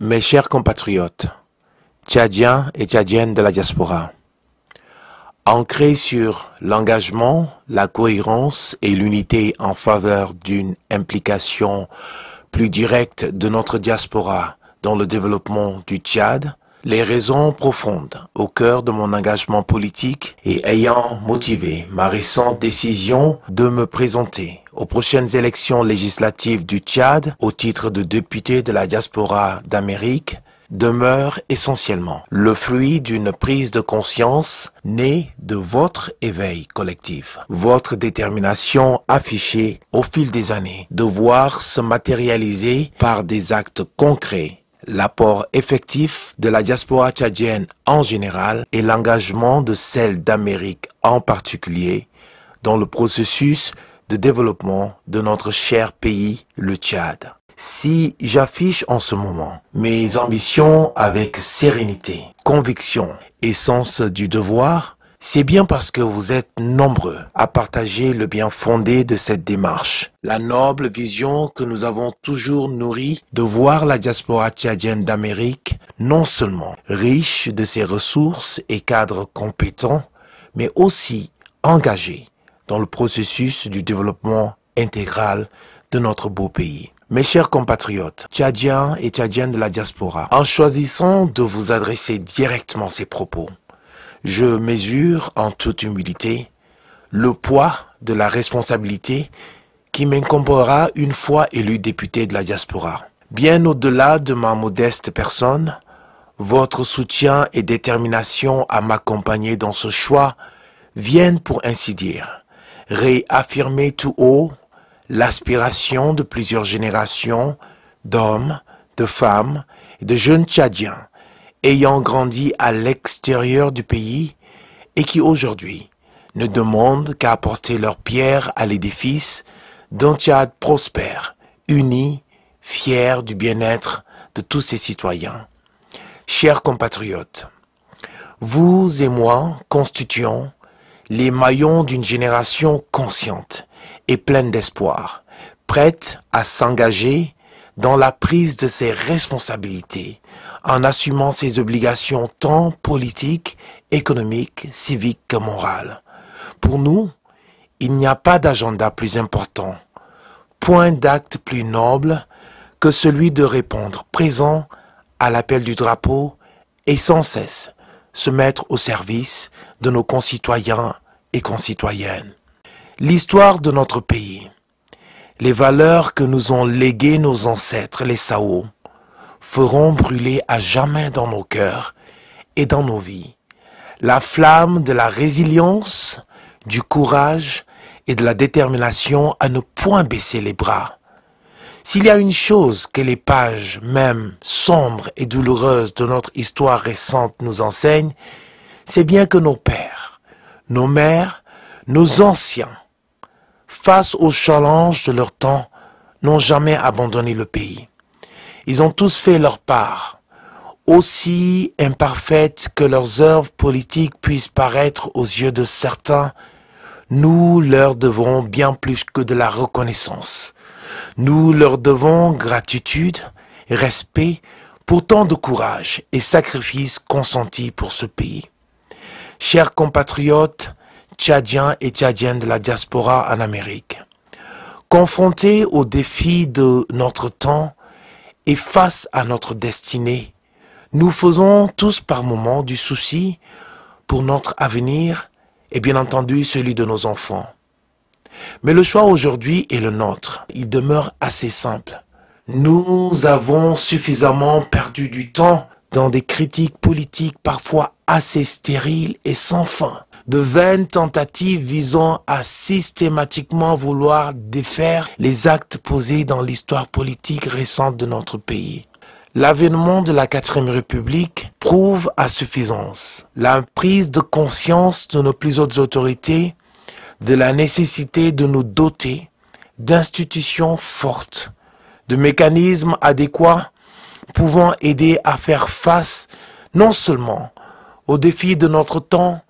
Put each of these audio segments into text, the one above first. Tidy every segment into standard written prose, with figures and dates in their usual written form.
Mes chers compatriotes, tchadiens et tchadiennes de la diaspora, ancrés sur l'engagement, la cohérence et l'unité en faveur d'une implication plus directe de notre diaspora dans le développement du Tchad, les raisons profondes au cœur de mon engagement politique et ayant motivé ma récente décision de me présenter aux prochaines élections législatives du Tchad au titre de député de la diaspora d'Amérique demeure essentiellement le fruit d'une prise de conscience née de votre éveil collectif, votre détermination affichée au fil des années de voir se matérialiser par des actes concrets l'apport effectif de la diaspora tchadienne en général et l'engagement de celle d'Amérique en particulier dans le processus de développement de notre cher pays, le Tchad. Si j'affiche en ce moment mes ambitions avec sérénité, conviction et sens du devoir, c'est bien parce que vous êtes nombreux à partager le bien fondé de cette démarche. La noble vision que nous avons toujours nourrie de voir la diaspora tchadienne d'Amérique non seulement riche de ses ressources et cadres compétents, mais aussi engagée dans le processus du développement intégral de notre beau pays. Mes chers compatriotes, tchadiens et tchadiennes de la diaspora, en choisissant de vous adresser directement ces propos, je mesure en toute humilité le poids de la responsabilité qui m'incombera une fois élu député de la diaspora. Bien au-delà de ma modeste personne, votre soutien et détermination à m'accompagner dans ce choix viennent pour ainsi dire réaffirmer tout haut l'aspiration de plusieurs générations d'hommes, de femmes et de jeunes Tchadiens ayant grandi à l'extérieur du pays et qui aujourd'hui ne demandent qu'à apporter leur pierre à l'édifice d'un Tchad prospère, uni, fier du bien-être de tous ses citoyens. Chers compatriotes, vous et moi constituons les maillons d'une génération consciente et pleine d'espoir, prête à s'engager dans la prise de ses responsabilités, en assumant ses obligations tant politiques, économiques, civiques que morales. Pour nous, il n'y a pas d'agenda plus important, point d'acte plus noble que celui de répondre présent à l'appel du drapeau et sans cesse se mettre au service de nos concitoyens et concitoyennes. L'histoire de notre pays, les valeurs que nous ont léguées nos ancêtres, les Sao, feront brûler à jamais dans nos cœurs et dans nos vies la flamme de la résilience, du courage et de la détermination à ne point baisser les bras. S'il y a une chose que les pages même sombres et douloureuses de notre histoire récente nous enseignent, c'est bien que nos pères, nos mères, nos anciens, face aux challenges de leur temps, n'ont jamais abandonné le pays. Ils ont tous fait leur part, aussi imparfaites que leurs œuvres politiques puissent paraître aux yeux de certains. Nous leur devons bien plus que de la reconnaissance. Nous leur devons gratitude, respect pour tant de courage et sacrifices consentis pour ce pays. Chers compatriotes, tchadiens et tchadiennes de la diaspora en Amérique, confrontés aux défis de notre temps et face à notre destinée, nous faisons tous par moments du souci pour notre avenir et bien entendu celui de nos enfants. Mais le choix aujourd'hui est le nôtre. Il demeure assez simple. Nous avons suffisamment perdu du temps dans des critiques politiques parfois assez stériles et sans fin, de vaines tentatives visant à systématiquement vouloir défaire les actes posés dans l'histoire politique récente de notre pays. L'avènement de la 4e République prouve à suffisance la prise de conscience de nos plus hautes autorités de la nécessité de nous doter d'institutions fortes, de mécanismes adéquats pouvant aider à faire face non seulement aux défis de notre temps,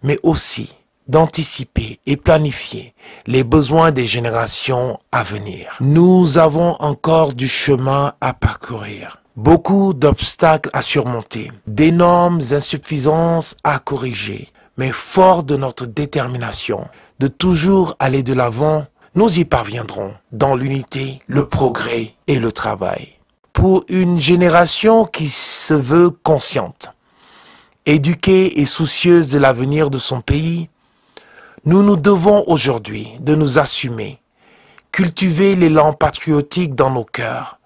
mais aussi d'anticiper et planifier les besoins des générations à venir. Nous avons encore du chemin à parcourir. Beaucoup d'obstacles à surmonter, d'énormes insuffisances à corriger, mais fort de notre détermination de toujours aller de l'avant, nous y parviendrons dans l'unité, le progrès et le travail. Pour une génération qui se veut consciente, éduquée et soucieuse de l'avenir de son pays, nous nous devons aujourd'hui de nous assumer, cultiver l'élan patriotique dans nos cœurs,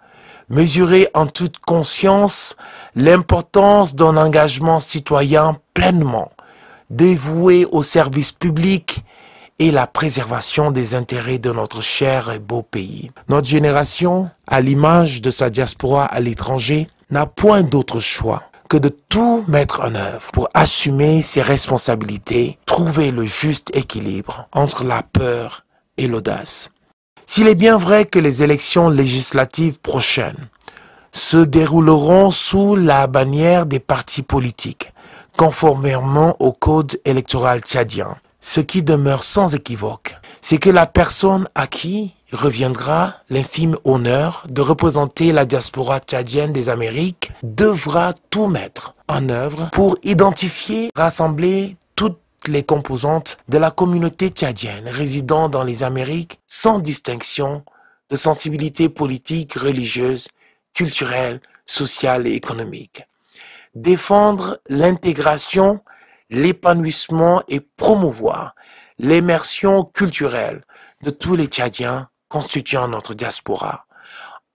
mesurer en toute conscience l'importance d'un engagement citoyen pleinement dévoué au service public et la préservation des intérêts de notre cher et beau pays. Notre génération, à l'image de sa diaspora à l'étranger, n'a point d'autre choix que de tout mettre en œuvre pour assumer ses responsabilités, trouver le juste équilibre entre la peur et l'audace. S'il est bien vrai que les élections législatives prochaines se dérouleront sous la bannière des partis politiques, conformément au code électoral tchadien, ce qui demeure sans équivoque, c'est que la personne à qui reviendra l'infime honneur de représenter la diaspora tchadienne des Amériques devra tout mettre en œuvre pour identifier, rassembler toutes les composantes de la communauté tchadienne résidant dans les Amériques sans distinction de sensibilité politique, religieuse, culturelle, sociale et économique. Défendre l'intégration, l'épanouissement et promouvoir l'immersion culturelle de tous les Tchadiens constituant notre diaspora.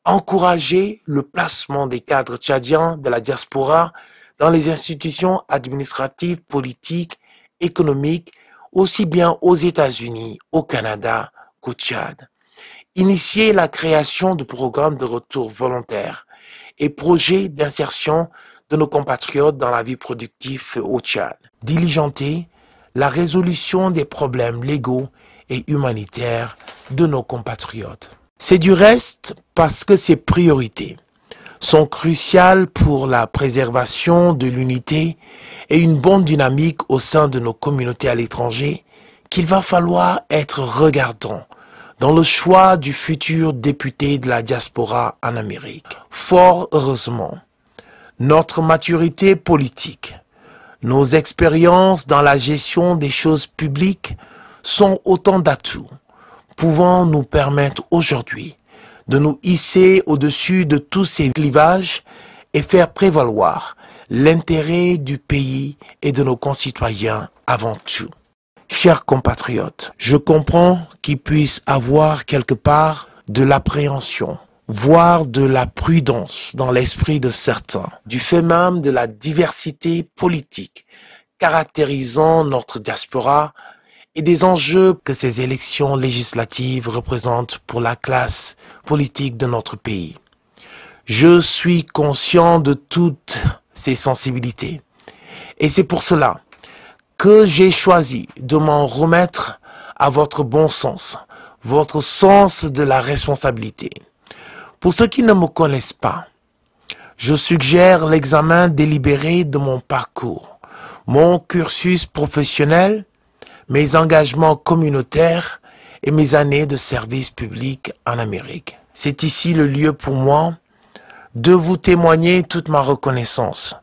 Encourager le placement des cadres tchadiens de la diaspora dans les institutions administratives, politiques, économiques, aussi bien aux États-Unis, au Canada qu'au Tchad. Initier la création de programmes de retour volontaire et projets d'insertion de nos compatriotes dans la vie productive au Tchad. Diligenter la résolution des problèmes légaux et humanitaires de nos compatriotes. C'est du reste parce que ces priorités sont cruciales pour la préservation de l'unité et une bonne dynamique au sein de nos communautés à l'étranger qu'il va falloir être regardant dans le choix du futur député de la diaspora en Amérique. Fort heureusement, notre maturité politique, nos expériences dans la gestion des choses publiques sont autant d'atouts pouvant nous permettre aujourd'hui de nous hisser au-dessus de tous ces clivages et faire prévaloir l'intérêt du pays et de nos concitoyens avant tout. Chers compatriotes, je comprends qu'il puisse avoir quelque part de l'appréhension, voire de la prudence dans l'esprit de certains, du fait même de la diversité politique caractérisant notre diaspora et des enjeux que ces élections législatives représentent pour la classe politique de notre pays. Je suis conscient de toutes ces sensibilités et c'est pour cela que j'ai choisi de m'en remettre à votre bon sens, votre sens de la responsabilité. Pour ceux qui ne me connaissent pas, je suggère l'examen délibéré de mon parcours, mon cursus professionnel, mes engagements communautaires et mes années de service public en Amérique. C'est ici le lieu pour moi de vous témoigner toute ma reconnaissance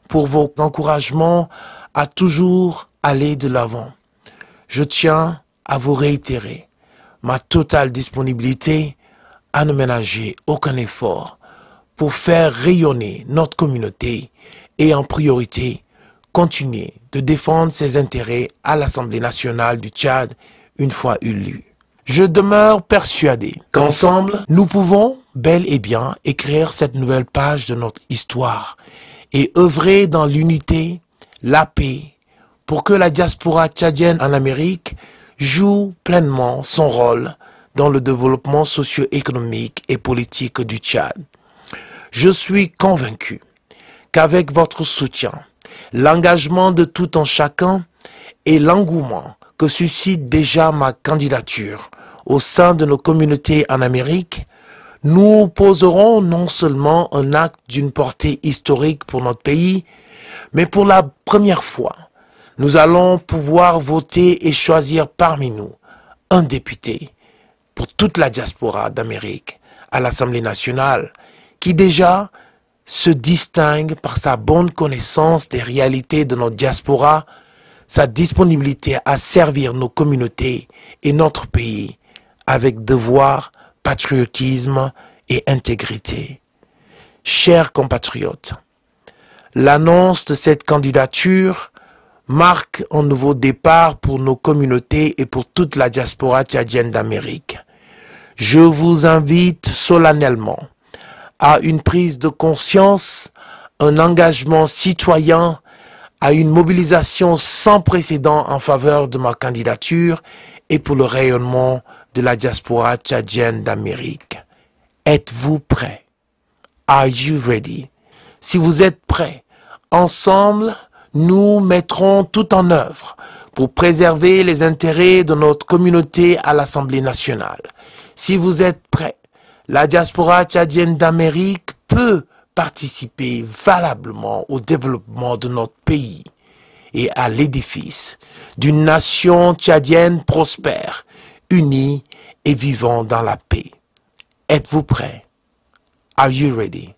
pour vos encouragements à toujours aller de l'avant. Je tiens à vous réitérer ma totale disponibilité à ne ménager aucun effort pour faire rayonner notre communauté et en priorité continuer de défendre ses intérêts à l'Assemblée nationale du Tchad une fois élue. Je demeure persuadé qu'ensemble, nous pouvons bel et bien écrire cette nouvelle page de notre histoire et œuvrer dans l'unité, la paix, pour que la diaspora tchadienne en Amérique joue pleinement son rôle dans le développement socio-économique et politique du Tchad. Je suis convaincu qu'avec votre soutien, l'engagement de tout un chacun et l'engouement que suscite déjà ma candidature au sein de nos communautés en Amérique, nous poserons non seulement un acte d'une portée historique pour notre pays, mais pour la première fois, nous allons pouvoir voter et choisir parmi nous un député pour toute la diaspora d'Amérique à l'Assemblée nationale qui déjà se distingue par sa bonne connaissance des réalités de notre diaspora, sa disponibilité à servir nos communautés et notre pays avec devoir, patriotisme et intégrité. Chers compatriotes, l'annonce de cette candidature marque un nouveau départ pour nos communautés et pour toute la diaspora tchadienne d'Amérique. Je vous invite solennellement à une prise de conscience, un engagement citoyen, à une mobilisation sans précédent en faveur de ma candidature et pour le rayonnement de la diaspora tchadienne d'Amérique. Êtes-vous prêts? Are you ready? Si vous êtes prêts, ensemble, nous mettrons tout en œuvre pour préserver les intérêts de notre communauté à l'Assemblée nationale. Si vous êtes prêts, la diaspora tchadienne d'Amérique peut participer valablement au développement de notre pays et à l'édifice d'une nation tchadienne prospère, unie et vivant dans la paix. Êtes-vous prêts? Are you ready?